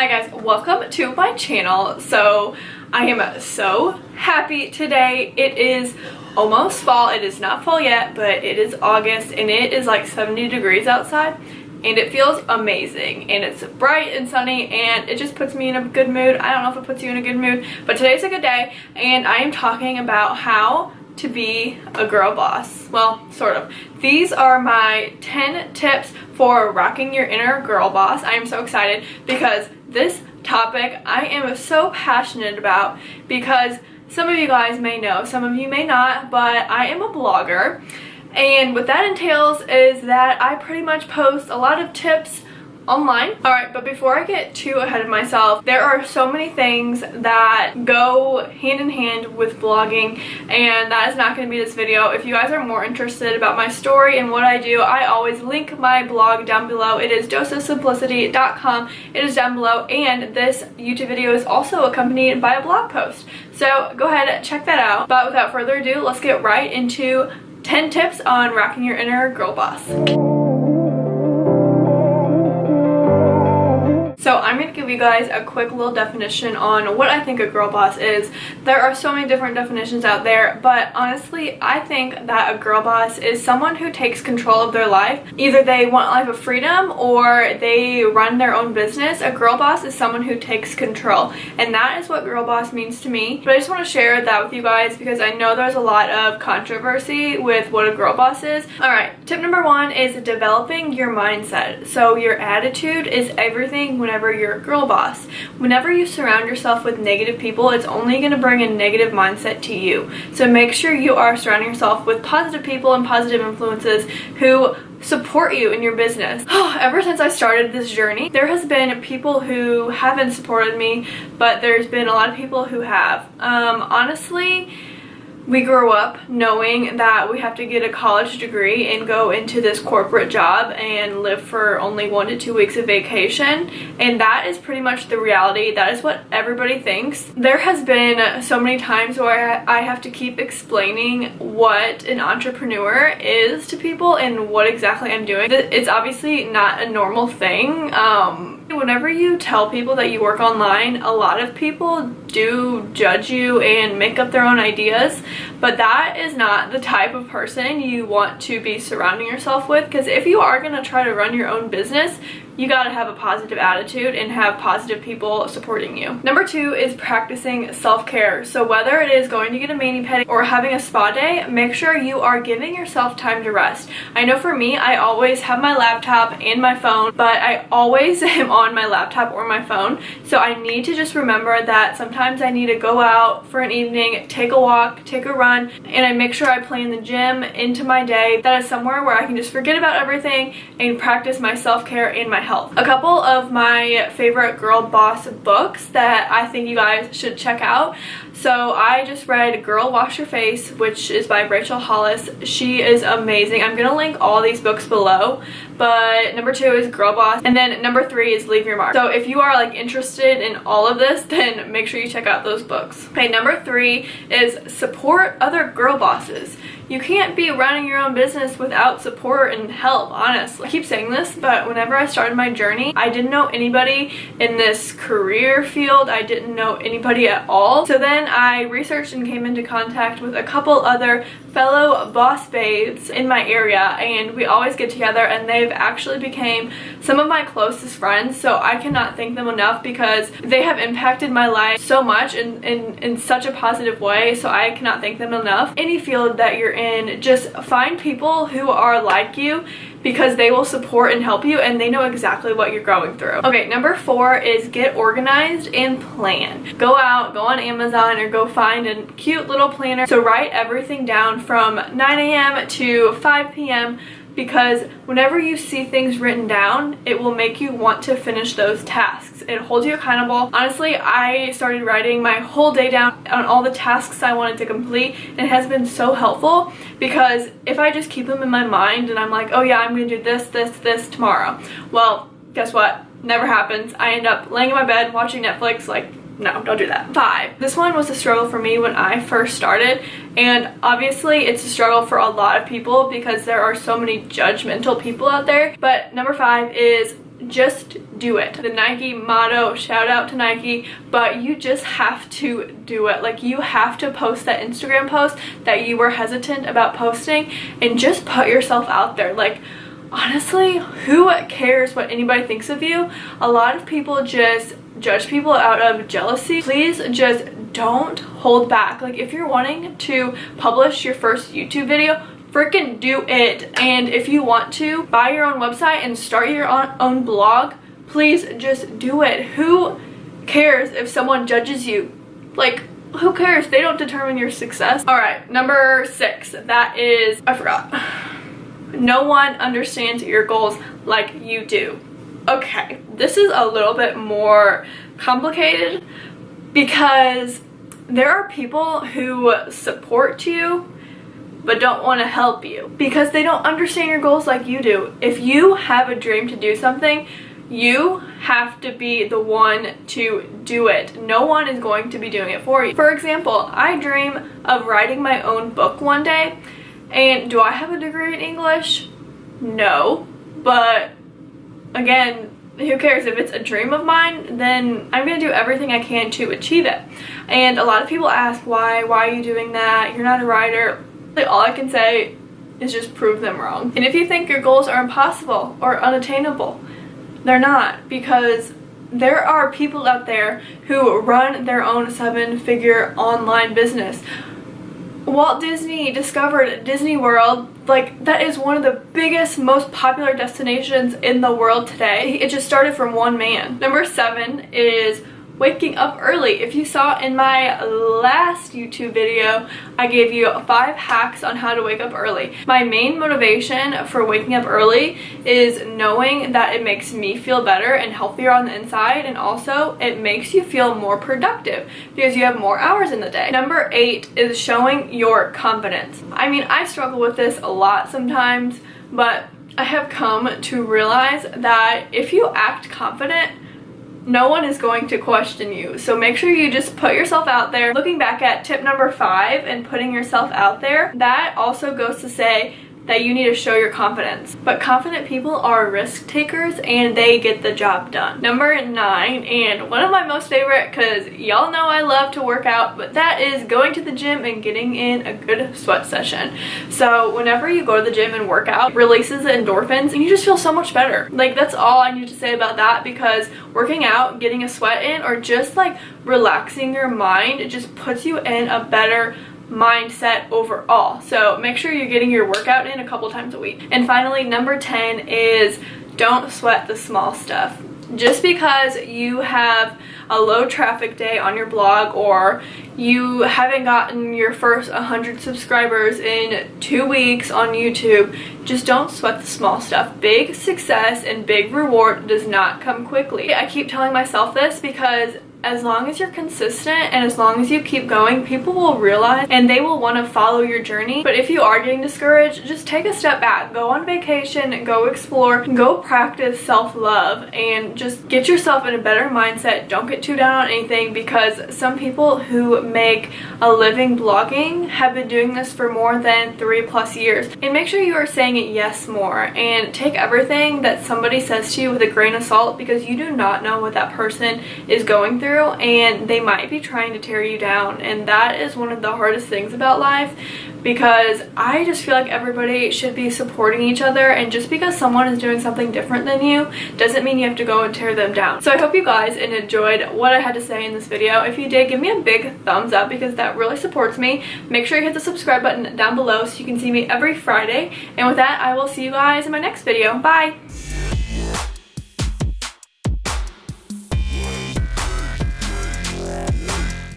Hi guys, welcome to my channel. So I am so happy today. It is almost fall. It is not fall yet, but it is August and it is like 70 degrees outside and it feels amazing and it's bright and sunny and it just puts me in a good mood. I don't know if it puts you in a good mood, but today's a good day and I am talking about how to be a girl boss. Well, sort of. These are my 10 tips for rocking your inner girl boss. I am so excited because this topic I am so passionate about because some of you guys may know, some of you may not, but I am a blogger. And what that entails is that I pretty much post a lot of tips online. Alright, but before I get too ahead of myself, there are so many things that go hand in hand with blogging, and that is not going to be this video. If you guys are more interested about my story and what I do, I always link my blog down below. It is doseofsimplicity.com. It is down below, and this YouTube video is also accompanied by a blog post. So go ahead and check that out. But without further ado, let's get right into 10 tips on rocking your inner girl boss. So I'm going to give you guys a quick little definition on what I think a girl boss is. There are so many different definitions out there, but honestly I think that a girl boss is someone who takes control of their life. Either they want a life of freedom or they run their own business. A girl boss is someone who takes control, and that is what girl boss means to me. But I just want to share that with you guys because I know there's a lot of controversy with what a girl boss is. Alright, tip number 1 is developing your mindset. So your attitude is everything whenever you're a girl boss. Whenever you surround yourself with negative people, it's only going to bring a negative mindset to you. So make sure you are surrounding yourself with positive people and positive influences who support you in your business. Ever since I started this journey, there has been people who haven't supported me, but there's been a lot of people who have. Honestly, we grew up knowing that we have to get a college degree and go into this corporate job and live for only 1 to 2 weeks of vacation, and that is pretty much the reality. That is what everybody thinks. There has been so many times where I have to keep explaining what an entrepreneur is to people and what exactly I'm doing. It's obviously not a normal thing. Whenever you tell people that you work online, a lot of people do judge you and make up their own ideas, but that is not the type of person you want to be surrounding yourself with, because if you are going to try to run your own business, you gotta have a positive attitude and have positive people supporting you. Number 2 is practicing self-care. So whether it is going to get a mani-pedi or having a spa day, make sure you are giving yourself time to rest. I know for me, I always have my laptop and my phone, but I always am on my laptop or my phone. So I need to just remember that sometimes I need to go out for an evening, take a walk, take a run, and I make sure I plan the gym into my day. That is somewhere where I can just forget about everything and practice my self-care and my health. A couple of my favorite girl boss books that I think you guys should check out. So I just read Girl Wash Your Face, which is by Rachel Hollis. She is amazing. I'm gonna link all these books below, but number 2 is Girl Boss, and then number 3 is Leave Your Mark. So if you are like interested in all of this, then make sure you check out those books. Okay, number 3 is support other girl bosses. You can't be running your own business without support and help, honestly. I keep saying this, but whenever I started my journey, I didn't know anybody in this career field. I didn't know anybody at all. So then I researched and came into contact with a couple other fellow boss babes in my area, and we always get together, and they've actually became some of my closest friends. So I cannot thank them enough because they have impacted my life so much in such a positive way. So I cannot thank them enough. Any field that you're in, just find people who are like you because they will support and help you and they know exactly what you're going through. Okay, number 4 is get organized and plan. Go out, go on Amazon, or go find a cute little planner. So write everything down from 9 a.m. to 5 p.m. because whenever you see things written down, it will make you want to finish those tasks. It holds you accountable. Honestly, I started writing my whole day down on all the tasks I wanted to complete, and it has been so helpful because if I just keep them in my mind and I'm like, oh yeah, I'm gonna do this tomorrow, well, guess what? Never happens. I end up laying in my bed watching Netflix. Like, no, don't do that. 5. This one was a struggle for me when I first started, and obviously it's a struggle for a lot of people because there are so many judgmental people out there. But number 5 is just do it. The Nike motto, shout out to Nike, but you just have to do it. Like, you have to post that Instagram post that you were hesitant about posting and just put yourself out there. Like, honestly, who cares what anybody thinks of you? A lot of people just judge people out of jealousy. Please just don't hold back. Like, if you're wanting to publish your first YouTube video, freaking do it. And if you want to buy your own website and start your own blog, please just do it. Who cares if someone judges you? Like, who cares? They don't determine your success. All right, number 6, that is, I forgot. No one understands your goals like you do. Okay, this is a little bit more complicated because there are people who support you but don't want to help you because they don't understand your goals like you do. If you have a dream to do something, you have to be the one to do it. No one is going to be doing it for you. For example, I dream of writing my own book one day, and do I have a degree in English? No, but again, who cares? If it's a dream of mine, then I'm gonna do everything I can to achieve it. And a lot of people ask, why are you doing that? You're not a writer. All I can say is just prove them wrong. And if you think your goals are impossible or unattainable, they're not, because there are people out there who run their own 7-figure online business. Walt Disney discovered Disney World. Like, that is one of the biggest, most popular destinations in the world today. It just started from one man. Number 7 is waking up early. If you saw in my last YouTube video, I gave you 5 hacks on how to wake up early. My main motivation for waking up early is knowing that it makes me feel better and healthier on the inside, and also it makes you feel more productive because you have more hours in the day. Number 8 is showing your confidence. I mean, I struggle with this a lot sometimes, but I have come to realize that if you act confident, no one is going to question you. So make sure you just put yourself out there. Looking back at tip number 5 and putting yourself out there, that also goes to say that you need to show your confidence. But confident people are risk takers and they get the job done. Number 9, and one of my most favorite, because y'all know I love to work out, but that is going to the gym and getting in a good sweat session. So whenever you go to the gym and work out, it releases the endorphins and you just feel so much better. Like, that's all I need to say about that, because working out, getting a sweat in, or just like relaxing your mind, it just puts you in a better mindset overall. So make sure you're getting your workout in a couple times a week. And finally, number 10 is don't sweat the small stuff. Just because you have a low traffic day on your blog, or you haven't gotten your first 100 subscribers in 2 weeks on YouTube, just don't sweat the small stuff. Big success and big reward does not come quickly. I keep telling myself this because as long as you're consistent and as long as you keep going, people will realize and they will want to follow your journey. But if you are getting discouraged, just take a step back, go on vacation, go explore, go practice self-love, and just get yourself in a better mindset. Don't get too down on anything, because some people who make a living blogging have been doing this for more than 3+ years. And make sure you are saying yes more, and take everything that somebody says to you with a grain of salt, because you do not know what that person is going through, and they might be trying to tear you down. And that is one of the hardest things about life, because I just feel like everybody should be supporting each other, and just because someone is doing something different than you doesn't mean you have to go and tear them down. So I hope you guys enjoyed what I had to say in this video. If you did, give me a big thumbs up, because that really supports me. Make sure you hit the subscribe button down below so you can see me every Friday. And with that, I will see you guys in my next video. Bye!